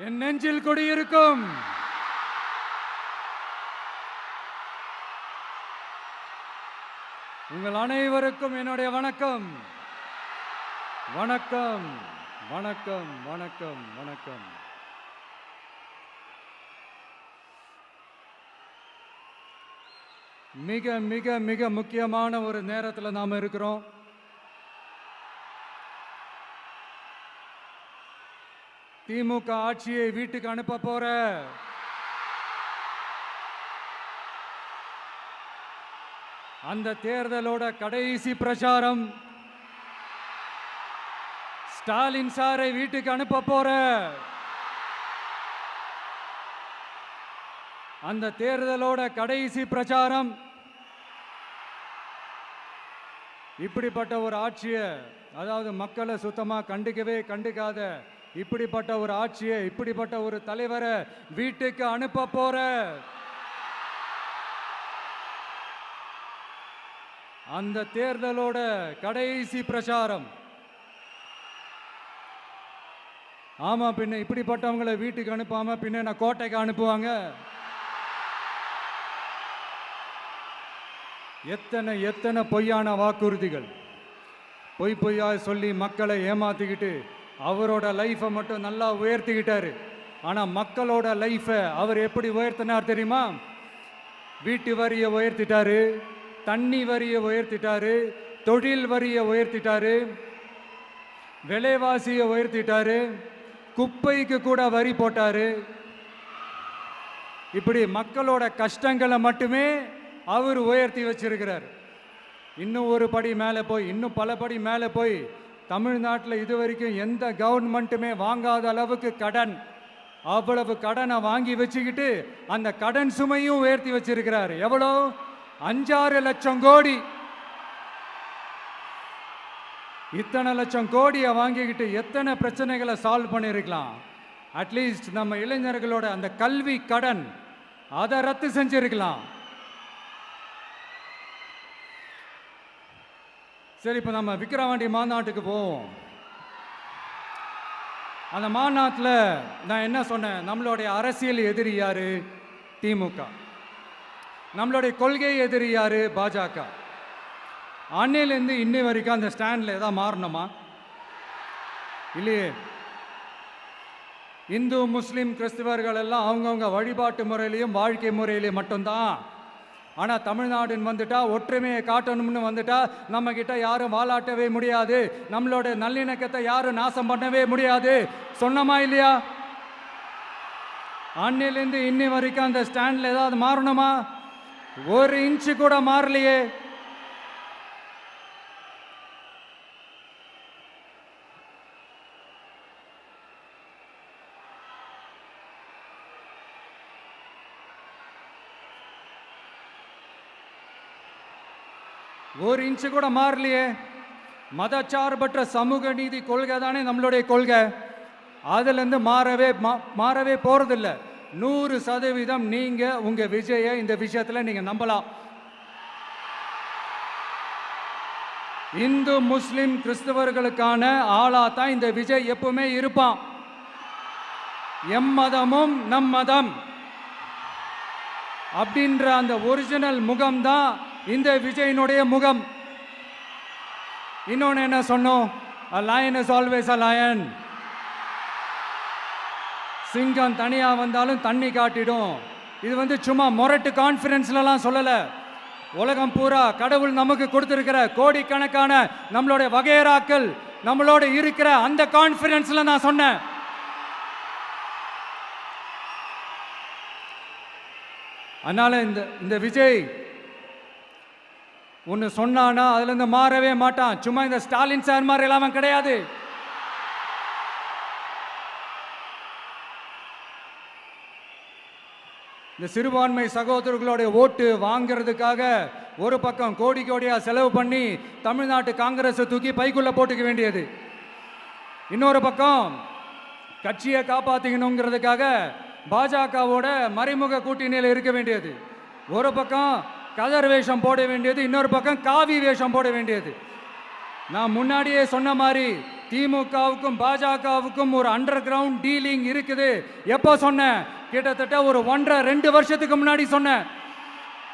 என் நெஞ்சில் குடியிருக்கும் உங்கள் அனைவருக்கும் என்னுடைய வணக்கம். வணக்கம் வணக்கம் வணக்கம் வணக்கம். மிக மிக மிக முக்கியமான ஒரு நேரத்தில் நாம் இருக்கிறோம். திமுக ஆட்சியை வீட்டுக்கு அனுப்ப போற அந்த தேர்தலோட கடைசி பிரச்சாரம். ஸ்டாலின் சாரை வீட்டுக்கு அனுப்ப போற அந்த தேர்தலோட கடைசி பிரச்சாரம். இப்படிப்பட்ட ஒரு ஆட்சியை, அதாவது மக்களை சுத்தமா கண்டுக்காத இப்படிப்பட்ட ஒரு ஆட்சியை, இப்படிப்பட்ட ஒரு தலைவரை வீட்டுக்கு அனுப்ப போற அந்த தேர்தலோட கடைசி பிரச்சாரம். ஆமா, பின்ன இப்படிப்பட்டவங்களை வீட்டுக்கு அனுப்பாம பின்ன நான் கோட்டைக்கு அனுப்புவாங்க? எத்தனை எத்தனை பொய்யான வாக்குறுதிகள், பொய்யா சொல்லி மக்களை ஏமாத்திக்கிட்டு அவரோட லைஃபை மட்டும் நல்லா உயர்த்திக்கிட்டாரு. ஆனால் மக்களோட லைஃபை அவர் எப்படி உயர்த்தினார் தெரியுமா? வீட்டு வரியை உயர்த்திட்டாரு, தண்ணி வரியை உயர்த்திட்டாரு, தொழில் வரியை உயர்த்திட்டாரு, விலைவாசியை உயர்த்திட்டாரு, குப்பைக்கு கூட வரி போட்டாரு. இப்படி மக்களோட கஷ்டங்களை மட்டுமே அவர் உயர்த்தி வச்சிருக்கிறார். இன்னும் ஒரு படி மேலே போய், இன்னும் பல படி மேலே போய், தமிழ்நாட்டில் இதுவரைக்கும் எந்த கவர்மெண்ட்டுமே வாங்காத அளவுக்கு கடன், அவ்வளவு கடனை வாங்கி வச்சுக்கிட்டு அந்த கடன் சுமையும் உயர்த்தி வச்சிருக்கிறார். எவ்வளோ? 5-6 லட்சம் கோடி. இத்தனை லட்சம் கோடியை வாங்கிக்கிட்டு எத்தனை பிரச்சனைகளை சால்வ் பண்ணியிருக்கலாம். அட்லீஸ்ட் நம்ம இளைஞர்களோட அந்த கல்வி கடன் அதை ரத்து செஞ்சிருக்கலாம். சரி, இப்போ நம்ம விக்கிரவாண்டி மாநாட்டுக்கு போவோம். அந்த மாநாட்டில் நான் என்ன சொன்னேன்? நம்மளுடைய அரசியல் எதிரி யாரு? திமுக. நம்மளுடைய கொள்கை எதிரி யாரு? பாஜக. அன்னையிலேருந்து இன்னை வரைக்கும் அந்த ஸ்டாண்டில் ஏதாவது மாறணுமா? இல்லையே. இந்து முஸ்லீம் கிறிஸ்தவர்கள் எல்லாம் அவங்கவுங்க வழிபாட்டு முறையிலையும் வாழ்க்கை முறையிலையும் மட்டும்தான். ஆனால் தமிழ்நாடுன்னு வந்துட்டா, ஒற்றுமையை காட்டணும்னு வந்துட்டா, நம்ம கிட்ட யாரும் வாலாட்டவே முடியாது, நம்மளோட நல்லிணக்கத்தை யாரும் நாசம் பண்ணவே முடியாது. சொன்னமா இல்லையா? அன்னிலேருந்து இன்னி வரைக்கும் அந்த ஸ்டாண்டில் ஏதாவது மாறணுமா? 1 இன்ச்சு கூட மாறலையே. ஒரு இன்ச்சு கூட மாறலையே. மதச்சார்பற்ற சமூக நீதி கொள்கை தானே நம்மளுடைய கொள்கை. அதுலேருந்து மாறவே போறதில்லை. 100% நீங்க உங்க விஜயை இந்த விஷயத்துல நீங்க நம்பலாம். இந்து முஸ்லிம் கிறிஸ்தவர்களுக்கான ஆளா தான் இந்த விஜய் எப்பவுமே இருப்பான். எம்மதமும் நம் மதம் அப்படின்ற அந்த ஒரிஜினல் முகம் தான் இந்த விஜயினுடைய முகம். இன்னொன்னு என்ன சொன்னோம்? A lion is always a lion. சிங்கம் தனியா வந்தாலும் தண்ணி காட்டிடும். இது சும்மா மொரட்டு கான்ஃபரன்ஸ்லாம் சொல்லல. உலகம் பூரா கடவுள் நமக்கு கொடுத்திருக்கிற கோடிக்கணக்கான நம்மளுடைய வகையறாக்கள் நம்மளோட இருக்கிற அந்த கான்ஃபரன்ஸ்ல நான் சொன்னேன். அதனால இந்த விஜய் ஒன்று சொன்னானா அதுல இருந்து மாறவே மாட்டான். சும்மா இந்த ஸ்டாலின் சார் மாதிரி எல்லாம் கிடையாது. இந்த சிறுபான்மை சகோதரர்களுடைய ஓட்டு வாங்கிறதுக்காக ஒரு பக்கம் கோடியா செலவு பண்ணி தமிழ்நாட்டு காங்கிரஸை தூக்கி பைக்குள்ள போட்டுக்க வேண்டியது, இன்னொரு பக்கம் கட்சியை காப்பாற்றிக்கணுங்கிறதுக்காக பாஜகவோட மறைமுக கூட்டணியில் இருக்க வேண்டியது, ஒரு பக்கம் கதர் வேஷம் போட வேண்டியது, இன்னொரு பக்கம் காவி வேஷம் போட வேண்டியது. நான் முன்னாடியே சொன்ன மாதிரி திமுகவுக்கும் பாஜகவுக்கும் ஒரு அண்டர் கிரவுண்ட் டீலிங் இருக்குது. எப்போ சொன்னேன்? கிட்டத்தட்ட ஒரு 1.5-2 வருஷத்துக்கு முன்னாடி சொன்னேன்.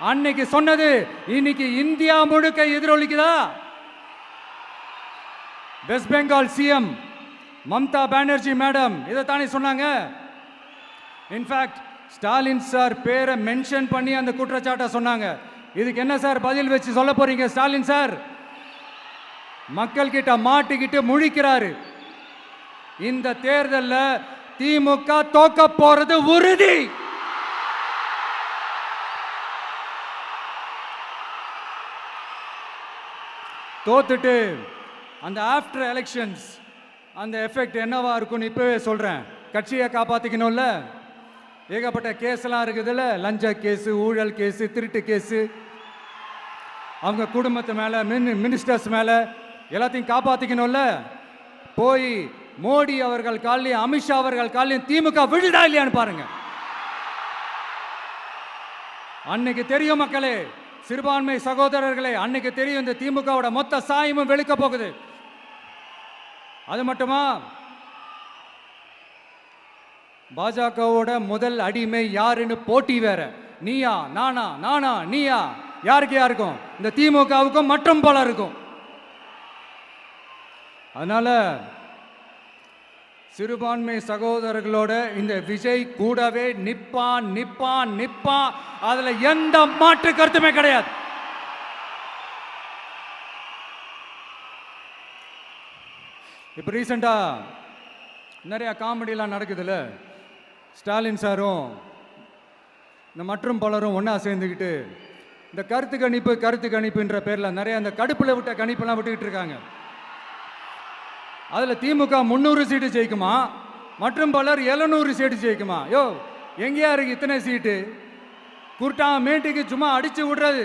அன்னைக்கு சொன்னது இன்னைக்கு இந்தியா முழுக்க எதிரொலிக்குதா? வெஸ்ட் பெங்கால் சிஎம் மம்தா பானர்ஜி மேடம் இதைத்தானே சொன்னாங்க. இன்ஃபேக்ட் ஸ்டாலின் சார் பேரை மென்ஷன் பண்ணி அந்த குற்றச்சாட்டை சொன்னாங்க. இதுக்கு என்ன சார் பதில் வச்சு சொல்ல போறீங்க? ஸ்டாலின் சார் மக்கள் கிட்ட மாட்டிக்கிட்டு முழிக்கிறாரு. இந்த தேர்தலில் திமுக தோக்க போறது உறுதி. தோத்துட்டு அந்த ஆஃப்டர் எலெக்ஷன்ஸ் அந்த எஃபெக்ட் என்னவா இருக்கும்னு இப்பவே சொல்றேன். கட்சியை காப்பாத்திக்கணும்ல, ஏகப்பட்ட கேஸ்லாம் இருக்குதுல்ல, லஞ்ச கேஸு, ஊழல் கேஸு, திருட்டு கேஸு, அவங்க குடும்பத்து மேலே, மினிஸ்டர்ஸ் மேலே எல்லாத்தையும் காப்பாற்றிக்கணும்ல. போய் மோடி அவர்கள் காலையும் அமித்ஷா அவர்கள் காலையும் திமுக விழுதா இல்லையான்னு பாருங்க. அன்னைக்கு தெரியும் மக்களே, சிறுபான்மை சகோதரர்களே, அன்னைக்கு தெரியும் இந்த திமுகவோட மொத்த சாயமும் வெளுக்க போகுது. அது மட்டுமா, பாஜகவோட முதல் அடிமை யாருன்னு போட்டி வேற. நீயா நானா, நானா நீயா, யாருக்கு யாருக்கும், இந்த திமுகவுக்கும் மற்றும் பல இருக்கும். அதனால சிறுபான்மை சகோதரர்களோட இந்த விஜய் கூடவே நிப்பான் நிப்பான் நிப்பான். அதுல எந்த மாற்று கருத்துமே கிடையாது. இப்ப ரீசெண்டா நிறைய காமெடியெல்லாம் நடக்குதுல்ல. ஸ்டாலின் சாரும் இந்த மற்றும் பலரும் ஒன்றா சேர்ந்துக்கிட்டு இந்த கருத்து கணிப்புன்ற பேரில் நிறைய அந்த கடுப்பில் விட்ட கணிப்பெல்லாம் விட்டுக்கிட்டு இருக்காங்க. அதில் திமுக 300 சீட்டு ஜெயிக்குமா, மற்றும் பலர் 700 சீட்டு ஜெயிக்குமா? யோ, எங்கேயா இருக்கு இத்தனை சீட்டு? குர்ட்டா மேட்டுக்கு சும்மா அடிச்சு விடுறது.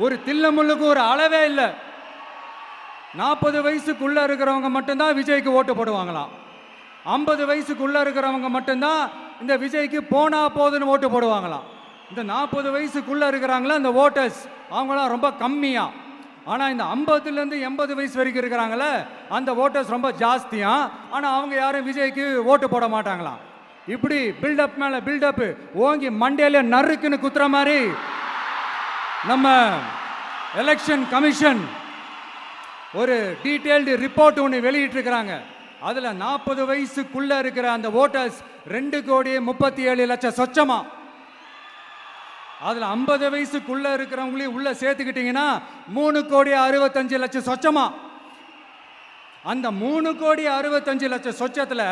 ஒரு தில்லமுள்ளுக்கு ஒரு அளவே இல்லை. 40 வயசுக்குள்ள இருக்கிறவங்க மட்டும்தான் விஜய்க்கு ஓட்டு போடுவாங்களாம். 50 வயசுக்குள்ள இருக்கிறவங்க மட்டும்தான் இந்த விஜய்க்கு போனா போதுன்னு ஓட்டு போடுவாங்களாம். இந்த 40 வயசுக்குள்ள இருக்கிறாங்களா இந்த ஓட்டர்ஸ், அவங்களாம் ரொம்ப கம்மியா. ஆனால் இந்த 50லேருந்து 80 வயசு வரைக்கும் இருக்கிறாங்களே அந்த ஓட்டர்ஸ் ரொம்ப ஜாஸ்தியா. ஆனால் அவங்க யாரும் விஜய்க்கு ஓட்டு போட மாட்டாங்களாம். இப்படி பில்டப் மேலே பில்டப் ஓங்கி மண்டையில நறுக்குன்னு குத்துற மாதிரி நம்ம எலெக்ஷன் கமிஷன் ஒரு டீட்டெயில்டு ரிப்போர்ட் ஒன்று வெளியிட்டிருக்கிறாங்க. அதில் 40 வயசுக்குள்ள இருக்கிற அந்த ஓட்டர்ஸ் 2,37,00,000 சொச்சமா. அதில் 50 வயசுக்குள்ள இருக்கிறவங்களையும் உள்ள சேர்த்துக்கிட்டீங்கன்னா 3,65,00,000 சொச்சமா. அந்த 3,65,00,000 சொச்சத்தில்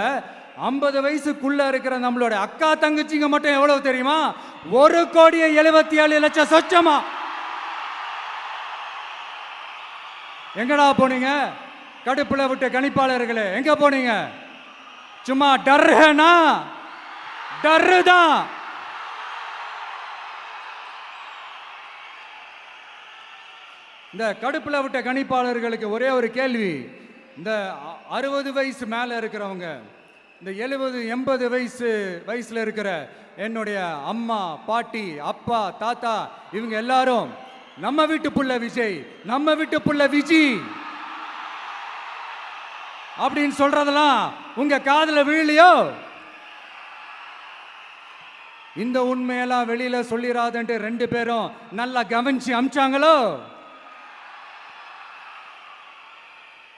50 வயசுக்குள்ள இருக்கிற நம்மளோட அக்கா தங்கச்சிங்க மட்டும் எவ்வளவு தெரியுமா? 1,77,00,000 சொச்சமா. எங்கடா போனீங்க கடுப்புல விட்ட கணிப்பாளர்களே? எங்க போனீங்க? சும்மா டர்னா டர்தான். இந்த கடுப்புல விட்ட கணிப்பாளர்களுக்கு ஒரே ஒரு கேள்வி. இந்த 60 வயசு மேல இருக்கிறவங்க, இந்த 70-80 வயசுல இருக்கிற என்னுடைய அம்மா, பாட்டி, அப்பா, தாத்தா, இவங்க எல்லாரும் நம்ம வீட்டு புள்ள விஜய், நம்ம வீட்டு புள்ள விஜி அப்படின்னு சொல்றதெல்லாம் உங்க காதுல விழலையோ? இந்த உண்மையெல்லாம் வெளியில சொல்லிராதுன்ட்டு 2 பேரும் நல்லா கவனிச்சு அமிச்சாங்களோ?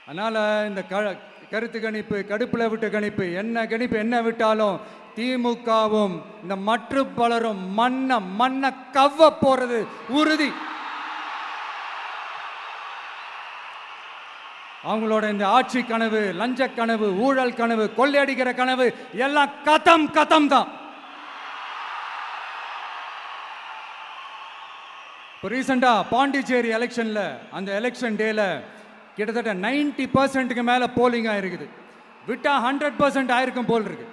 அதனால இந்த கருத்து கணிப்பு, கடுப்புல விட்ட கணிப்பு, என்ன விட்டாலும் திமுகவும் இந்த மற்ற பலரும் மண்ண கவ்வ போறது உறுதி. அவங்களோட இந்த ஆட்சி கனவு, லஞ்ச கனவு, ஊழல் கனவு, கொள்ளையடிக்கிற கனவு எல்லாம் கதம் தான். இப்போ ரீசெண்டா பாண்டிச்சேரி எலெக்ஷன்ல, அந்த எலெக்ஷன் டேல கிட்டத்தட்ட 90% மேல போலிங் ஆயிருக்குது. விட்டா 100% ஆயிருக்கும் போல் இருக்கு.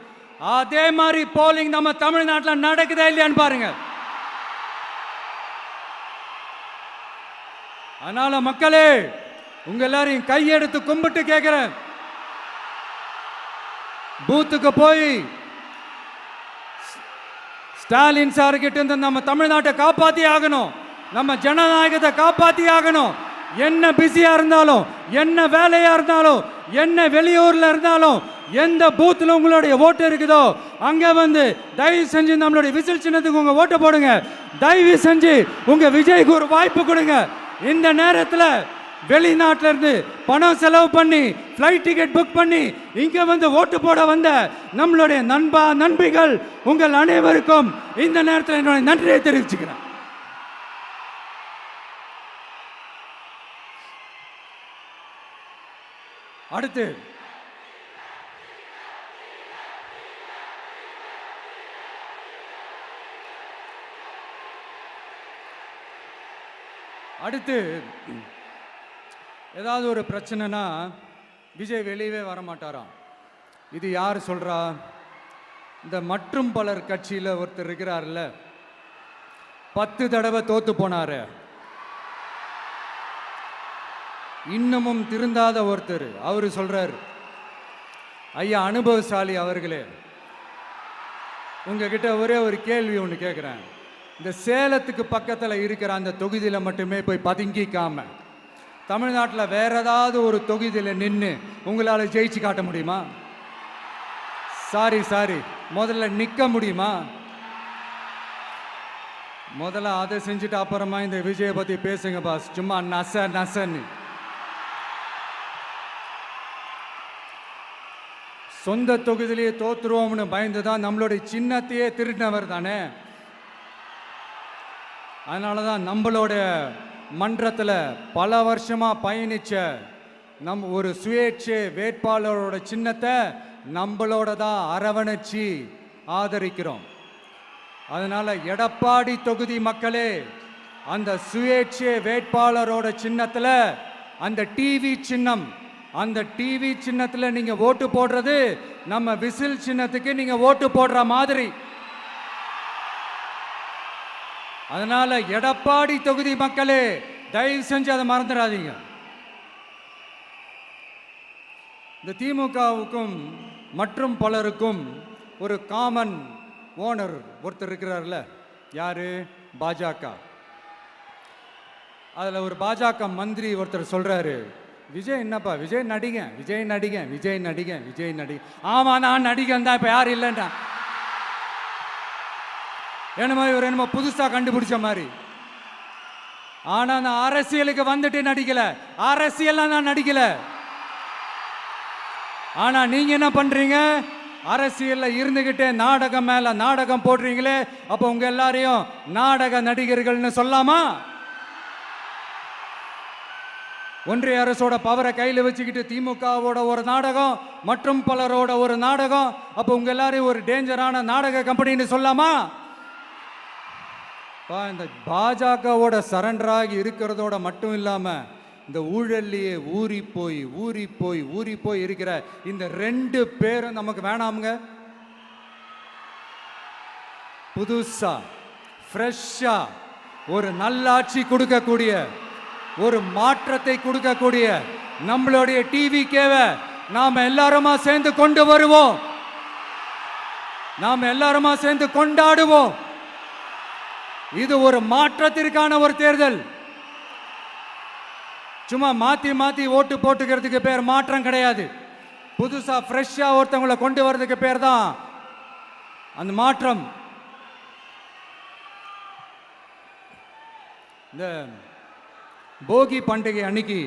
அதே மாதிரி போலிங் நம்ம தமிழ்நாட்டில் நடக்குதா இல்லையான்னு பாருங்க. அதனால மக்களே, உங்க எல்லாரையும் கையெடுத்து கும்பிட்டு கேட்கிறேன், பூத்துக்கு போய் ஸ்டாலின் சார் கிட்ட இருந்து நம்ம தமிழ்நாட்டை காப்பாத்தி ஆகணும், நம்ம ஜனநாயகத்தை காப்பாத்தி ஆகணும். என்ன பிஸியா இருந்தாலும், என்ன வேலையா இருந்தாலும், என்ன வெளியூர்ல இருந்தாலும், எந்த பூத்துல உங்களுடைய ஓட்டு இருக்குதோ அங்க வந்து தயவு செஞ்சு நம்மளுடைய விசில் சின்னத்துக்கு உங்க ஓட்டு போடுங்க. தயவு செஞ்சு உங்க விஜய்க்கு ஒரு வாய்ப்பு கொடுங்க. இந்த நேரத்தில் வெளிநாட்டில இருந்து பணம் செலவு பண்ணி ஃப்ளைட் டிக்கெட் புக் பண்ணி இங்க வந்து ஓட்டு போட வந்த நம்மளுடைய நண்பிகள் உங்கள் அனைவருக்கும் இந்த நேரத்தில் என்னுடைய நன்றியை தெரிவிச்சுக்கிறேன். அடுத்து ஏதாவது ஒரு பிரச்சனைனா விஜய் வெளியவே வரமாட்டாராம். இது யார் சொல்றா? இந்த மற்றும் பலர் கட்சியில் ஒருத்தர் இருக்கிறார்ல, 10 தடவை தோத்து போனாரு, இன்னமும் திருந்தாத ஒருத்தர். அவரு சொல்றாரு, ஐயா அனுபவசாலி அவர்களே, உங்ககிட்ட ஒரே ஒரு கேள்வி ஒன்று கேட்குறேன். இந்த சேலத்துக்கு பக்கத்தில் இருக்கிற அந்த தொகுதியில் மட்டுமே போய் பதுங்கிக்காம தமிழ்நாட்டில் வேற ஏதாவது ஒரு தொகுதியில் நின்று உங்களால் ஜெயிச்சு காட்ட முடியுமா? சாரி முதல்ல நிற்க முடியுமா? முதல்ல அதை செஞ்சுட்டு அப்புறமா இந்த விஜயை பற்றி பேசுங்க பாஸ். சும்மா நசன்னு சொந்த தொகுதியிலேயே தோத்துருவோம்னு பயந்து தான் நம்மளுடைய சின்னத்தையே திருடினவர் தானே. அதனால தான் நம்மளோட மன்றத்தில் பல வருஷமாக பயணிச்ச ஒரு சுயேட்சை வேட்பாளரோட சின்னத்தை நம்மளோட தான் அரவணைச்சி ஆதரிக்கிறோம். அதனால எடப்பாடி தொகுதி மக்களே, அந்த சுயேட்சை வேட்பாளரோட சின்னத்தில் அந்த டிவி சின்னம், அந்த டிவி சின்னத்தில் நீங்க ஓட்டு போடுறது நம்ம விசில் சின்னத்துக்கு நீங்க ஓட்டு போடுற மாதிரி. அதனால எடப்பாடி தொகுதி மக்களே, தயவு செஞ்சு அதை மறந்துடாதீங்க. இந்த திமுகவுக்கும் மற்றும் பலருக்கும் ஒரு காமன் ஓனர் ஒருத்தர் இருக்கிறார்ல, யாரு? பாஜக. அதில் ஒரு பாஜக மந்திரி ஒருத்தர் சொல்றாரு, விஜய் என்னப்பா விஜய் நடிங்க, விஜய் நடிங்க, விஜய் நடிங்க, விஜய் நடிங்க. ஆமா நான் நடிகன் தான், இப்போ யாரும் இல்லைன்னா என்னமோ இவர் என்னமோ புதுசாக கண்டுபிடிச்ச மாதிரி. ஆனால் நான் அரசியலுக்கு வந்துட்டு நடிக்கல, அரசியல்லாம் நான் நடிக்கல. ஆனா நீங்க என்ன பண்றீங்க? அரசியல்ல இருந்துகிட்டே நாடகம் மேல நாடகம் போடுறீங்களே, அப்ப உங்க எல்லாரையும் நாடக நடிகர்கள்னு சொல்லாமா? ஒன்றிய அரசோட பவரை கையில் வச்சுக்கிட்டு திமுகவோட ஒரு நாடகம், மற்றும் பலரோட ஒரு நாடகம், அப்ப உங்க எல்லாரையும் ஒரு டேஞ்சரான நாடக கம்பெனின்னு சொல்லாமா? இந்த பாஜகவோட சரண்டராகி இருக்கிறதோட மட்டும் இல்லாம இந்த ஊழல்லையே ஊறி போய் இருக்கிற இந்த 2 பேரும் நமக்கு வேணாமுங்க. புதுசா ஃப்ரெஷ்ஷா ஒரு நல்லாட்சி கொடுக்கக்கூடிய, ஒரு மாற்றத்தை கொடுக்கக்கூடிய நம்மளுடைய டிவிகேவை நாம எல்லாருமா சேர்ந்து கொண்டு வருவோம், நாம எல்லாருமா சேர்ந்து கொண்டாடுவோம். இது ஒரு மாற்றத்திற்கான ஒரு தேர்தல். சும்மா மாத்தி ஓட்டு போட்டுக்கிறதுக்கு பேர் மாற்றம் கிடையாது. புதுசா ஃப்ரெஷ்ஷா ஒருத்தவங்களை கொண்டு வர்றதுக்கு பேர் தான் அந்த மாற்றம். இந்த போகி பண்டிகை அன்னைக்கு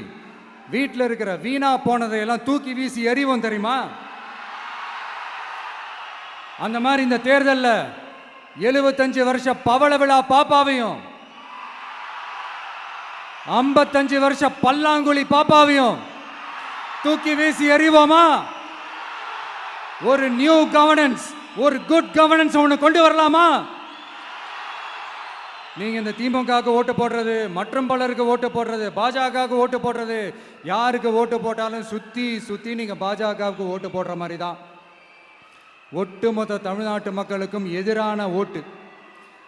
வீட்டில் இருக்கிற வீணா போனதையெல்லாம் தூக்கி வீசி எறிவோம் தெரியுமா? அந்த மாதிரி இந்த தேர்தலில் 75 வருஷ பவள விழா பாப்பாவையும் 55 வருஷ பல்லாங்குழி பாப்பாவையும் தூக்கி வீசி எறிவோமா? ஒரு நியூ கவர்னன்ஸ், ஒரு குட் கவர்னன்ஸ் ஒன்று கொண்டு வரலாமா? நீங்க இந்த திமுகவுக்கு ஓட்டு போடுறது, மற்றும் பலருக்கு ஓட்டு போடுறது, பாஜகவுக்கு ஓட்டு போடுறது, யாருக்கு ஓட்டு போட்டாலும் சுத்தி நீங்க பாஜகவுக்கு ஓட்டு போடுற மாதிரி தான். ஒட்டுமொத்த தமிழ்நாட்டு மக்களுக்கும் எதிரான ஓட்டு.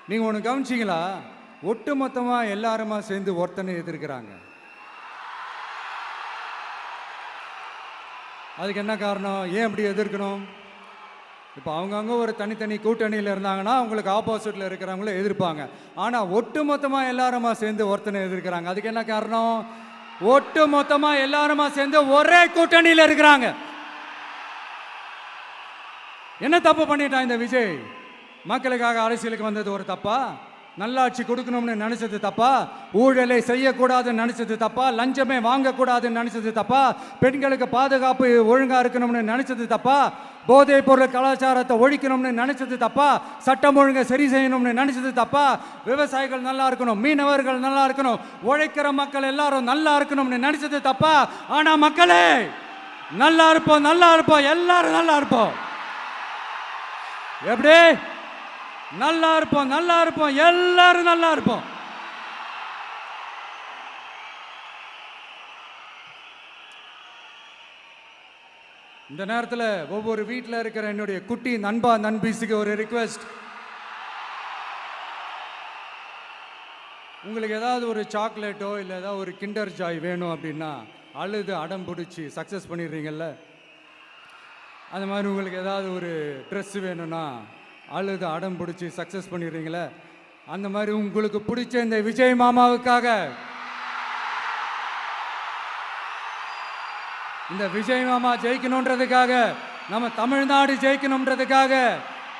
நீங்க ஒன்று கவனிச்சிங்களா? ஒட்டுமொத்தமா எல்லாருமா சேர்ந்து ஒருத்தனை எதிர்க்கிறாங்க. அதுக்கு என்ன காரணம்? ஏன் அப்படி எதிர்க்கணும்? இப்போ அவங்கவுங்க ஒரு தனித்தனி கூட்டணியில் இருந்தாங்கன்னா அவங்களுக்கு ஆப்போசிட்டில் இருக்கிறவங்கள எதிர்ப்பாங்க. ஆனால் ஒட்டுமொத்தமாக எல்லாருமா சேர்ந்து ஒருத்தனை எதிர்க்கிறாங்க. அதுக்கு என்ன காரணம்? ஒட்டு மொத்தமா எல்லாருமா சேர்ந்து ஒரே கூட்டணியில் இருக்கிறாங்க. என்ன தப்பு பண்ணிட்டான் இந்த விஜய்? மக்களுக்காக அரசியலுக்கு வந்தது ஒரு தப்பா? நல்லாட்சி கொடுக்கணும்னு நினைச்சது தப்பா? ஊழலை செய்யக்கூடாதுன்னு நினைச்சது தப்பா? லஞ்சமே வாங்கக்கூடாதுன்னு நினைச்சது தப்பா? பெண்களுக்கு பாதுகாப்பு ஒழுங்கா இருக்கணும்னு நினைச்சது தப்பா? போதைப் பொருள் கலாச்சாரத்தை ஒழிக்கணும்னு நினைச்சது தப்பா? சட்டம் ஒழுங்கை சரி செய்யணும்னு நினைச்சது தப்பா? விவசாயிகள் நல்லா இருக்கணும், மீனவர்கள் நல்லா இருக்கணும், உழைக்கிற மக்கள் எல்லாரும் நல்லா இருக்கணும்னு நினைச்சது தப்பா? ஆனா மக்களே நல்லா இருப்போம், நல்லா இருப்போம், எல்லாரும் நல்லா இருப்போம். எப்படி நல்லா இருப்போம், நல்லா இருப்போம், எல்லாரும் நல்லா இருப்போம். இந்த நேரத்தில் ஒவ்வொரு வீட்டில் இருக்கிற என்னுடைய குட்டி நண்பா நண்பீஸுக்கு ஒரு ரிக்வெஸ்ட். உங்களுக்கு ஏதாவது ஒரு சாக்லேட்டோ இல்லை ஏதாவது ஒரு கிண்டர் ஜாய் வேணும் அப்படின்னா அழுது அடம் பிடிச்சி சக்ஸஸ் பண்ணிடுறீங்கல்ல, அந்த மாதிரி உங்களுக்கு ஏதாவது ஒரு ட்ரெஸ் வேணும்னா அழுது அடம் பிடிச்சி சக்ஸஸ் பண்ணிடுறீங்களே, அந்த மாதிரி உங்களுக்கு பிடிச்ச இந்த விஜய் மாமாவுக்காக, இந்த விஜய் மாமா ஜெயிக்கணுன்றதுக்காக, நம்ம தமிழ்நாடு ஜெயிக்கணுன்றதுக்காக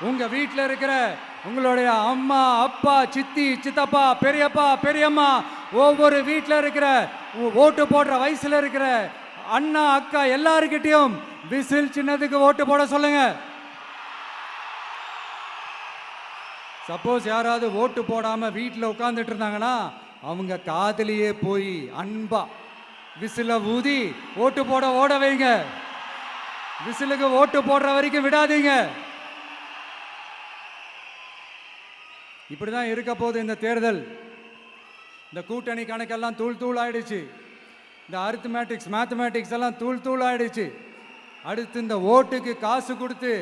உங்க வீட்டில் இருக்கிற உங்களுடைய அம்மா அப்பா சித்தி சித்தப்பா பெரியப்பா பெரியம்மா ஒவ்வொரு வீட்டில் இருக்கிற ஓட்டு போடுற வயசுல இருக்கிற அண்ணா அக்கா எல்லாருக்கிட்டையும் விசில் சின்னதுக்கு ஓட்டு போட சொல்லுங்க. சப்போஸ் யாராவது ஓட்டு போடாம வீட்டில் உட்கார்ந்துட்டு இருந்தாங்கன்னா அவங்க காதலியே போய் அன்பா விசில ஊதி ஓட்டு போட ஓட வைங்க. விசிலுக்கு ஓட்டு போடுற வரைக்கும் விடாதீங்க. இப்படிதான் இருக்க போது இந்த தேர்தல். இந்த கூட்டணி கணக்கெல்லாம் தூள் தூள் ஆயிடுச்சு. இந்த அரித்மேட்டிக்ஸ் மேத்தமேட்டிக்ஸ் எல்லாம் தூள் தூள் ஆயிடுச்சு. அடுத்து இந்த ஓட்டுக்கு காசு கொடுத்து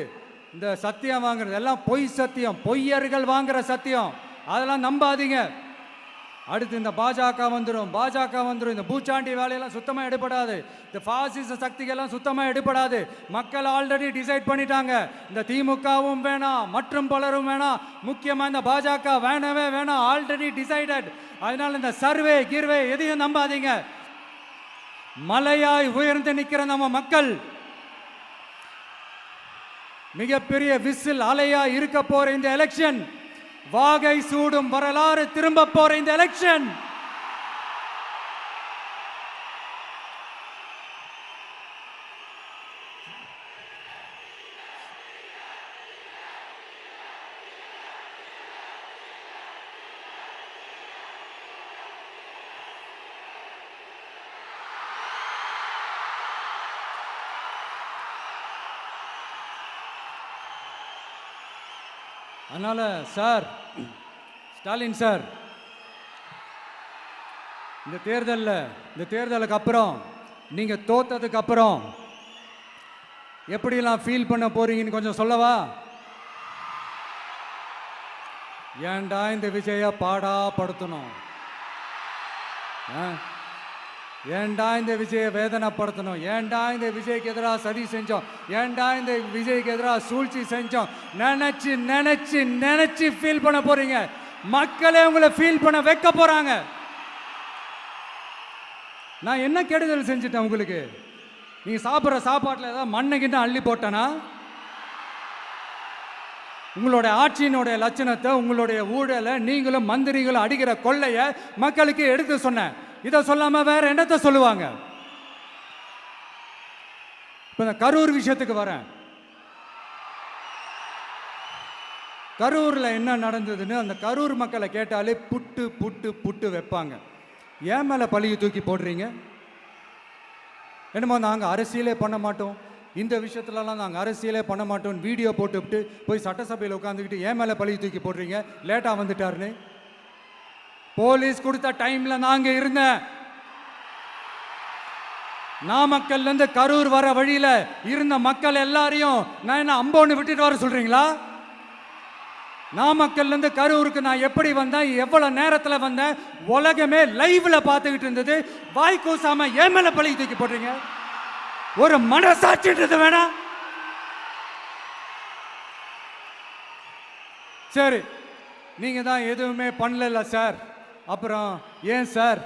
இந்த சத்தியம் வாங்குறது எல்லாம் பொய் சத்தியம், பொய்யர்கள் வாங்குற சத்தியம், அதெல்லாம் நம்பாதீங்க. அடுத்து இந்த பாஜக வந்துடும், இந்த பூச்சாண்டி வேலையெல்லாம் சுத்தமாக எடுபடாது. இந்த பாசிச சக்திகள்லாம் சுத்தமாக எடுபடாது. மக்கள் ஆல்ரெடி டிசைட் பண்ணிட்டாங்க, இந்த திமுகவும் வேணாம் மற்றும் பலரும் வேணாம், முக்கியமாக இந்த பாஜக வேணவே வேணாம், ஆல்ரெடி டிசைடட். அதனால இந்த சர்வே கிர்வே எதையும் நம்பாதீங்க. மலையாய் உயர்ந்து நிற்கிற நம்ம மக்கள் மிகப்பெரிய விசில் அலையா இருக்க போற இந்த எலெக்ஷன், வாகை சூடும் வரலாறு திரும்ப போற இந்த எலெக்ஷன், அதனால சார் ஸ்டாலின் சார், இந்த தேர்தலுக்கு அப்புறம் நீங்க தோத்ததுக்கு அப்புறம் எப்படிலாம் ஃபீல் பண்ண போறீங்கன்னு கொஞ்சம் சொல்லவா? ஏன்டா இந்த விஜய பாடா படுத்தணும், ஏன்டா இந்த விஜயை வேதனைப்படுத்தணும், ஏன்டா இந்த விஜய்க்கு எதிராக சதி செஞ்சோம், ஏன்டா இந்த விஜய்க்கு எதிராக சூழ்ச்சி செஞ்சோம் நினைச்சு நினைச்சு நினைச்சு ஃபீல் பண்ண போறீங்க. மக்களே உங்களை ஃபீல் பண்ண வைக்க போறாங்க. நான் என்ன கெடுதல் செஞ்சுட்டேன் உங்களுக்கு? நீங்க சாப்பிட்ற சாப்பாட்டில் ஏதாவது மண்ணை கிட்ட அள்ளி போட்டனா? உங்களுடைய ஆட்சியினுடைய லட்சணத்தை, உங்களுடைய ஊழலை, நீங்களும் மந்திரிகளும் அடிக்கிற கொள்ளைய மக்களுக்கு எடுத்து சொன்னேன். இதை சொல்லாம வேற என்னத்தை சொல்லுவாங்க? இப்ப இந்த கரூர் விஷயத்துக்கு வரேன். கரூர்ல என்ன நடந்ததுன்னு அந்த கரூர் மக்களை கேட்டாலே புட்டு புட்டு புட்டு வைப்பாங்க. ஏன் மேல பழியை தூக்கி போடுறீங்க? என்னமோ நாங்கள் அரசியலே பண்ண மாட்டோம், இந்த விஷயத்துலலாம் நாங்கள் அரசியலே பண்ண மாட்டோம் வீடியோ போட்டுவிட்டு போய் சட்டசபையில் உட்காந்துக்கிட்டு ஏன் மேலே பழியை தூக்கி போடுறீங்க? லேட்டாக வந்துட்டாருன்னு போலீஸ் கொடுத்த டைம்ல நாங்க இருந்தேன். நாமக்கல்ல இருந்து கரூர் வர வழியில இருந்த மக்கள் எல்லாரையும் நான் என்ன அம்போன்னு விட்டுட்டு வர சொல்றீங்களா? நாமக்கல்ல இருந்து கரூருக்கு நான் எப்படி வந்தேன், எவ்வளவு நேரத்துல வந்தேன், உலகமே லைவ்ல பார்த்துக்கிட்டு இருந்தது. வாய் கூசாம ஏன் மேல பழி தூக்கி போடுறீங்க? ஒரு மனசாட்சின்றது வேணாம்? சரி, நீங்க தான் எதுவுமே பண்ணல சார், அப்புறம் ஏன் சார்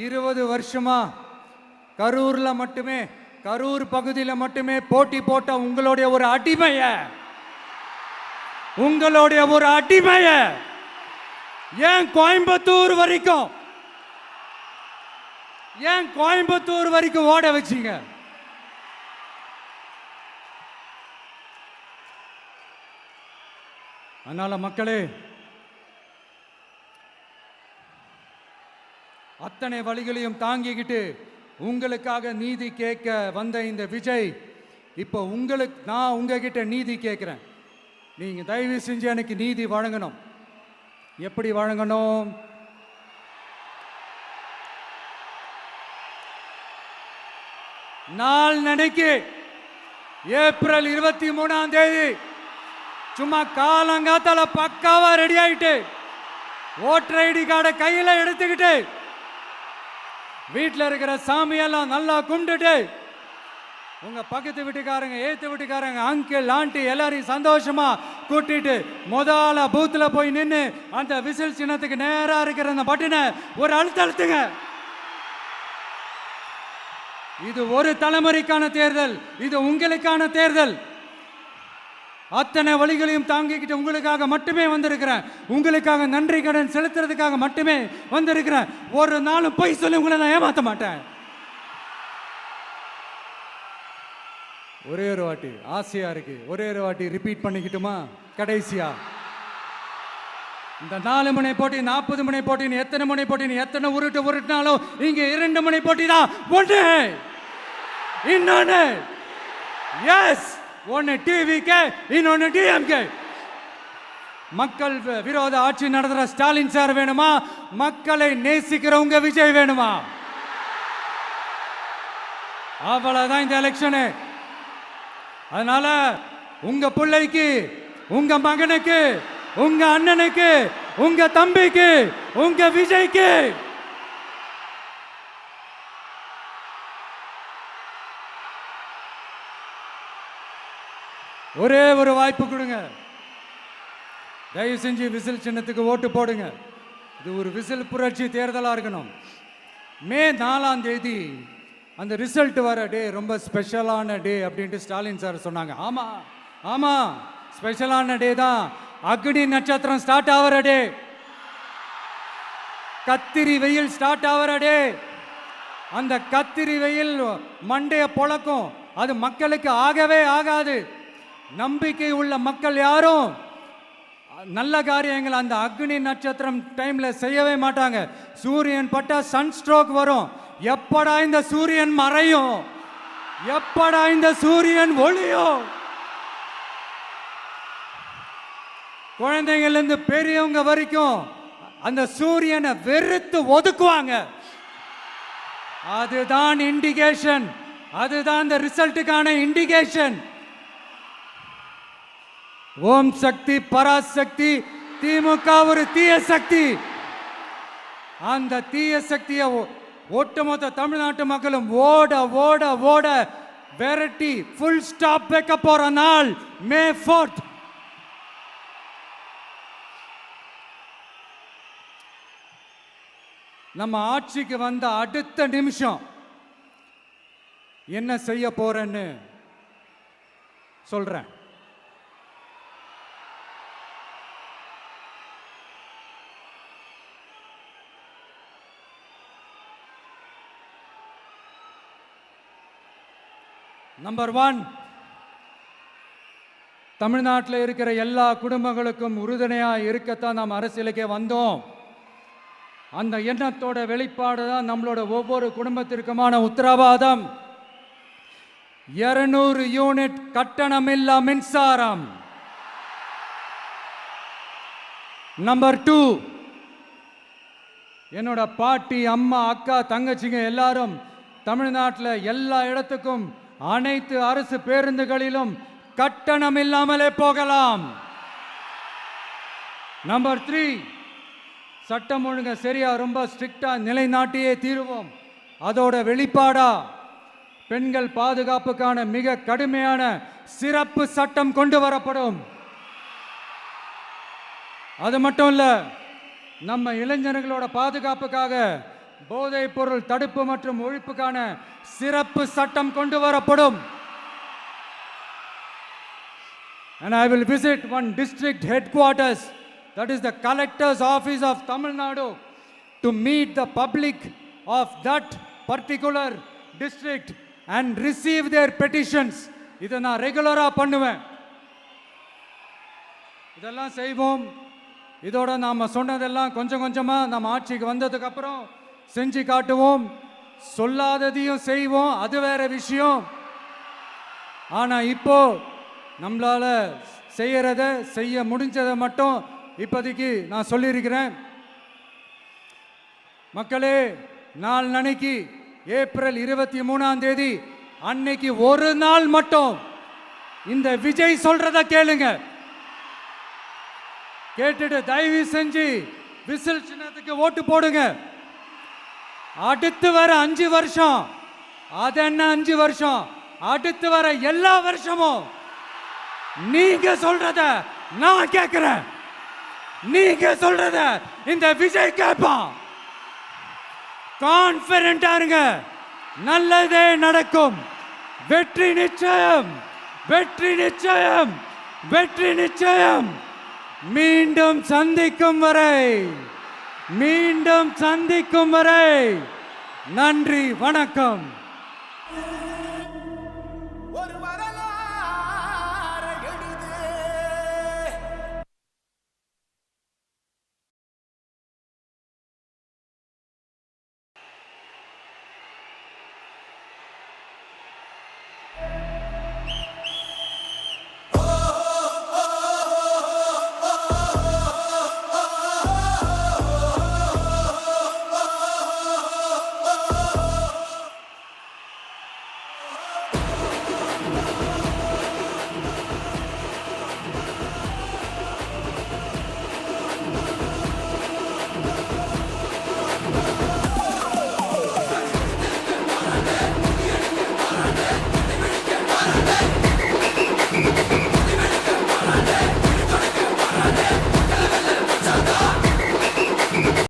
20 வருஷமா கரூர்ல மட்டுமே, கரூர் பகுதியில் மட்டுமே போட்டி போட்ட உங்களுடைய ஒரு அடிமைய, உங்களுடைய ஒரு அடிமைய ஏன் கோயம்புத்தூர் வரைக்கும், ஏன் கோயம்புத்தூர் வரைக்கும் ஓட வச்சீங்க? அதனால மக்களே, அத்தனை வழிகளையும் தாங்கிக்கிட்டு உங்களுக்காக நீதி கேட்க வந்த இந்த விஜய், இப்போ நான் உங்ககிட்ட நீதி கேட்கிறேன். நீங்க தயவு செஞ்சு எனக்கு நீதி வழங்கணும். எப்படி வழங்கணும்? நாளைக்கு ஏப்ரல் 23ஆம் தேதி சும்மா காலங்காத்தால பக்காவா ரெடி ஆயிட்டு ஓட்டர் ஐடி கார்டை கையில எடுத்துக்கிட்டு வீட்டில் இருக்கிற சாமியெல்லாம் நல்லா கும்பிட்டுட்டு உங்க பக்கத்து வீட்டுக்காரங்க, ஏத்து வீட்டுக்காரங்க, அங்கிள் ஆண்டி எல்லாரையும் சந்தோஷமா கூட்டிட்டு முதல்ல பூத்துல போய் நின்று அந்த விசில் சின்னத்துக்கு நேரா இருக்கிற அந்த பட்டனை ஒரு அழுத்துங்க. இது ஒரு தலைமுறைக்கான தேர்தல், இது உங்களுக்கான தேர்தல். அத்தனை வழிகளையும் தாங்கிக்கிட்டு உங்களுக்காக மட்டுமே வந்திருக்கிறேன், உங்களுக்காக நன்றி கடன் செலுத்துறதுக்காக மட்டுமே வந்திருக்கிறேன். ஒரு நாளும் பொய் சொல்லி உங்களை நான் ஏமாற்ற மாட்டேன். ஒரே ஒரு வாட்டி ஆசையா இருக்கு, ஒரே ஒரு வாட்டி ரிப்பீட் பண்ணிக்கிட்டுமா? கடைசியா இந்த 4 முனை போட்டி, 40 முனை போட்டின்னு எத்தனை முனை போட்டின்னு எத்தனை உருட்டினாலும் இங்க 2 முனை போட்டி தான். ஒன்று இன்னொன்னு, எஸ், ஒன்னு டிவிகே, இன்னொன்னு டிஎம்கே. மக்கள் விரோத ஆட்சி நடத்துற ஸ்டாலின் சார் வேணுமா? மக்களை நேசிக்கிறவங்க விஜய் வேணுமா? அவ்வளவுதான் இந்த எலெக்ஷனு. அதனால உங்க பிள்ளைக்கு, உங்க மகனுக்கு, உங்க அண்ணனுக்கு, உங்க தம்பிக்கு, உங்க விஜய்க்கு ஒரே ஒரு வாய்ப்பு கொடுங்க. தயவு செஞ்சு விசில் சின்னத்துக்கு ஓட்டு போடுங்க. இது ஒரு விசில் புரட்சி தேர்தலாக இருக்கணும். மே 4ஆம் தேதி அந்த ரிசல்ட் வர டே ரொம்ப ஸ்பெஷலான டே அப்படின்ட்டு ஸ்டாலின் சார் சொன்னாங்க. ஆமா ஆமா, ஸ்பெஷலான டே தான். அக்னி நட்சத்திரம் ஸ்டார்ட் ஆகிற டே, கத்திரி வெயில் ஸ்டார்ட் ஆகிற டே. அந்த கத்திரி வெயில் மண்டைய பொழக்கும், அது மக்களுக்கு ஆகவே ஆகாது. நம்பிக்கை உள்ள மக்கள் யாரும் நல்ல காரியங்கள் அந்த அக்னி நட்சத்திரம் டைம்ல செய்யவே மாட்டாங்க. சூரியன் பட்டா சன் ஸ்ட்ரோக் வரும். எப்படா இந்த சூரியன் மறையும், எப்படா இந்த சூரியன் ஒளியும்? குழந்தைங்கள்ல இருந்து பெரியவங்க வரைக்கும் அந்த சூரியனை வெறுத்து ஒதுக்குவாங்க. அதுதான் இண்டிகேஷன், அதுதான் இந்த ரிசல்ட்டுக்கான இண்டிகேஷன். ஓம் சக்தி பராசக்தி, திமுக ஒரு தீய சக்தி. அந்த தீய சக்தியை ஒட்டுமொத்த தமிழ்நாட்டு மக்களும் ஓட ஓட ஓட விரட்டி ஃபுல் ஸ்டாப் வைக்க போற நாள் மே 4th. நம்ம ஆட்சிக்கு வந்த அடுத்த நிமிஷம் என்ன செய்ய போறேன்னு சொல்றேன். நம்பர் 1, தமிழ்நாட்டில் இருக்கிற எல்லா குடும்பங்களுக்கும் உறுதுணையாக இருக்கத்தான் நாம் அரசியலுக்கே வந்தோம். அந்த எண்ணத்தோட வெளிப்பாடு தான் நம்மளோட ஒவ்வொரு குடும்பத்திற்குமான உத்தரவாதம். 200 யூனிட் கட்டணமில்லா மின்சாரம். நம்பர் 2, என்னோட பாட்டி, அம்மா, அக்கா, தங்கச்சிங்க எல்லாரும் தமிழ்நாட்டில் எல்லா இடத்துக்கும் அனைத்து அரசு பேருந்துகளிலும் கட்டணம் இல்லாமலே போகலாம். நம்பர் 3, சட்டம் ஒழுங்க சரியா ரொம்ப ஸ்ட்ரிக்டா நிலைநாட்டியே தீருவோம். அதோட வெளிப்பாடா பெண்கள் பாதுகாப்புக்கான மிக கடுமையான சிறப்பு சட்டம் கொண்டு வரப்படும். அது மட்டும் இல்ல, நம்ம இளைஞர்களோட பாதுகாப்புக்காக போதைப் பொருள் தடுப்பு மற்றும் ஒழிப்புக்கான சிறப்பு சட்டம் கொண்டு வரப்படும். And I will visit one district headquarters, that is the collector's office of Tamil Nadu, to meet the public of that particular district and receive their petitions. இதை நான் ரெகுலரா பண்ணுவேன். இதெல்லாம் செய்வோம். இதோட நாம சொன்னதெல்லாம் கொஞ்சம் கொஞ்சமா நம்ம ஆட்சிக்கு வந்ததுக்கு அப்புறம் செஞ்சு காட்டுவோம். சொல்லாததையும் செய்வோம், அது வேற விஷயம். ஆனா இப்போ நம்மளால செய்ய முடிஞ்சதை மட்டும் இப்போதைக்கு நான் சொல்லியிருக்கிறேன். மக்களே, நாளைக்கு ஏப்ரல் 23 அன்னைக்கு ஒரு நாள் மட்டும் இந்த விஜய் சொல்றத கேளுங்க. கேட்டுட்டு தயவு செஞ்சு விசில் சின்னத்துக்கு ஓட்டு போடுங்க. அடுத்து வர 5 வருஷம், அது என்ன 5 வருஷம், அடுத்து வர எல்லா வருஷமும் நீங்க சொல்றத நான் கேட்கிறேன். நீங்க சொல்றத இந்த விஜய் கேட்பான். கான்பிடென்டா இருங்க, நல்லதே நடக்கும். வெற்றி நிச்சயம், வெற்றி நிச்சயம், வெற்றி நிச்சயம். மீண்டும் சந்திக்கும் வரை நன்றி, வணக்கம்.